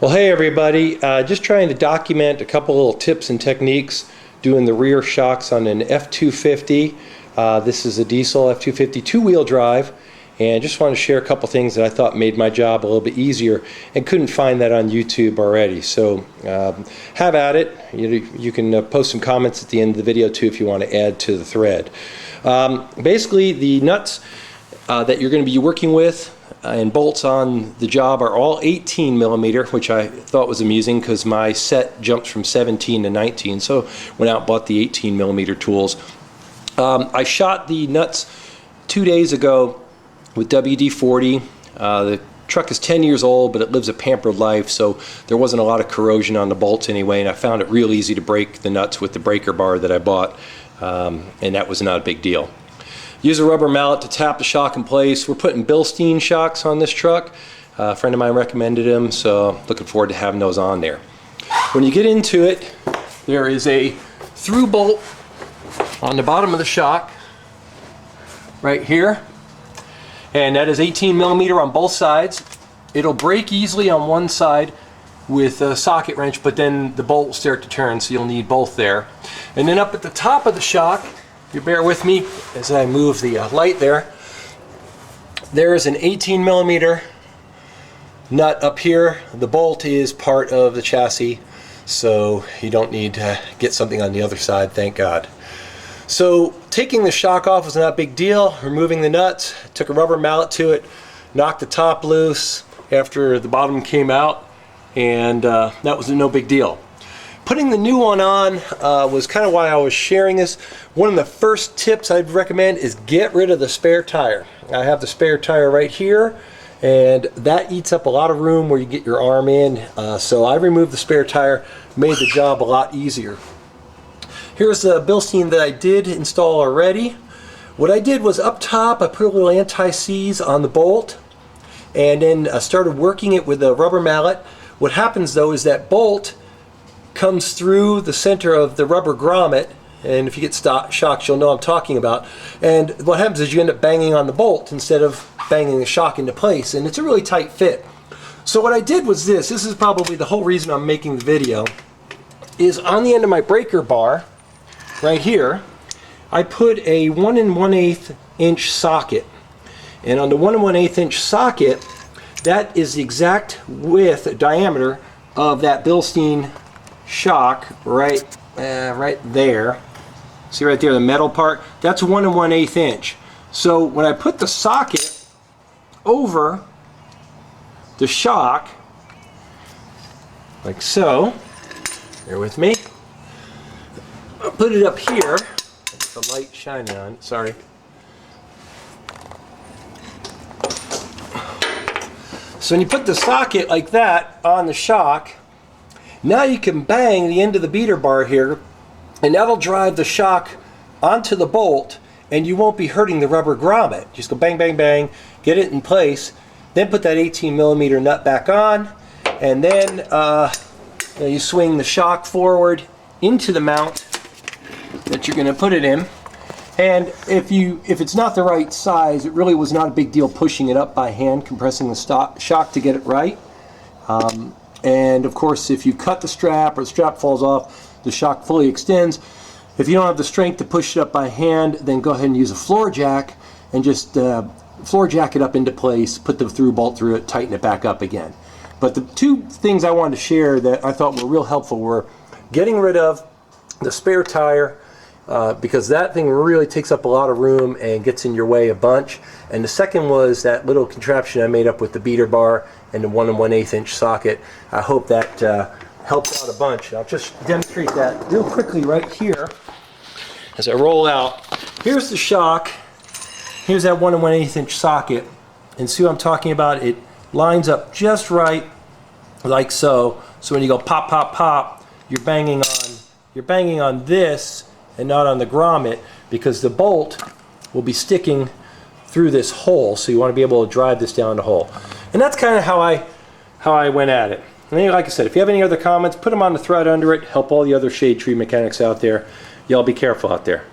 Well, hey everybody, just trying to document a couple little tips and techniques doing the rear shocks on an F250. This is a diesel F250 two-wheel drive, and just want to share a couple things that I thought made my job a little bit easier and couldn't find that on YouTube already. So have at it. You can post some comments at the end of the video too if you want to add to the thread. Basically, the nuts that you're going to be working with and bolts on the job are all 18 millimeter, which I thought was amusing because my set jumped from 17 to 19, so went out and bought the 18 millimeter tools. I shot the nuts 2 days ago with WD-40. The truck is 10 years old, but it lives a pampered life, so there wasn't a lot of corrosion on the bolts anyway, and I found it real easy to break the nuts with the breaker bar that I bought, and that was not a big deal. Use a rubber mallet to tap the shock in place. We're putting Bilstein shocks on this truck. A friend of mine recommended them, so looking forward to having those on there. When you get into it, there is a through bolt on the bottom of the shock right here, and that is 18 millimeter on both sides. It'll break easily on one side with a socket wrench, but then the bolt will start to turn, so you'll need both there. And then up at the top of the shock, you bear with me as I move the light there. There is an 18 millimeter nut up here. The bolt is part of the chassis, so you don't need to get something on the other side, thank God. So taking the shock off was not a big deal. Removing the nuts, took a rubber mallet to it, knocked the top loose after the bottom came out, and that was no big deal. Putting the new one on was kind of why I was sharing this. One of the first tips I'd recommend is get rid of the spare tire. I have the spare tire right here, and that eats up a lot of room where you get your arm in. So I removed the spare tire, made the job a lot easier. Here's the Bilstein that I did install already. What I did was up top, I put a little anti-seize on the bolt, and then I started working it with a rubber mallet. What happens though is that bolt comes through the center of the rubber grommet, and if you get shocked you'll know what I'm talking about, and what happens is you end up banging on the bolt instead of banging the shock into place, and it's a really tight fit. So what I did was this is probably the whole reason I'm making the video, is on the end of my breaker bar right here I put a 1 1/8 inch socket, and on the 1 1/8 inch socket, that is the exact width, diameter of that Bilstein shock right there. See right there, the metal part? That's 1 1/8 inch. So when I put the socket over the shock, like so, bear with me, I'll put it up here, get the light shining on it, sorry. So when you put the socket like that on the shock, now you can bang the end of the beater bar here, and that'll drive the shock onto the bolt, and you won't be hurting the rubber grommet. Just go bang, bang, bang, get it in place, then put that 18 millimeter nut back on, and then you swing the shock forward into the mount that you're going to put it in. And if it's not the right size, it really was not a big deal pushing it up by hand, compressing the shock to get it right. And of course, if you cut the strap or the strap falls off, the shock fully extends. If you don't have the strength to push it up by hand, then go ahead and use a floor jack and just floor jack it up into place, put the through bolt through it, tighten it back up again. But the two things I wanted to share that I thought were real helpful were getting rid of the spare tire, because that thing really takes up a lot of room and gets in your way a bunch. And the second was that little contraption I made up with the beater bar and the 1 1/8 inch socket. I hope that helps out a bunch. I'll just demonstrate that real quickly right here as I roll out. Here's the shock. Here's that 1 1/8 inch socket, and see what I'm talking about? It lines up just right, like so. So when you go pop, pop, pop, you're banging on this and not on the grommet, because the bolt will be sticking through this hole, so you want to be able to drive this down the hole. And that's kind of how I went at it. And like I said, if you have any other comments, put them on the thread under it. Help all the other shade tree mechanics out there. Y'all be careful out there.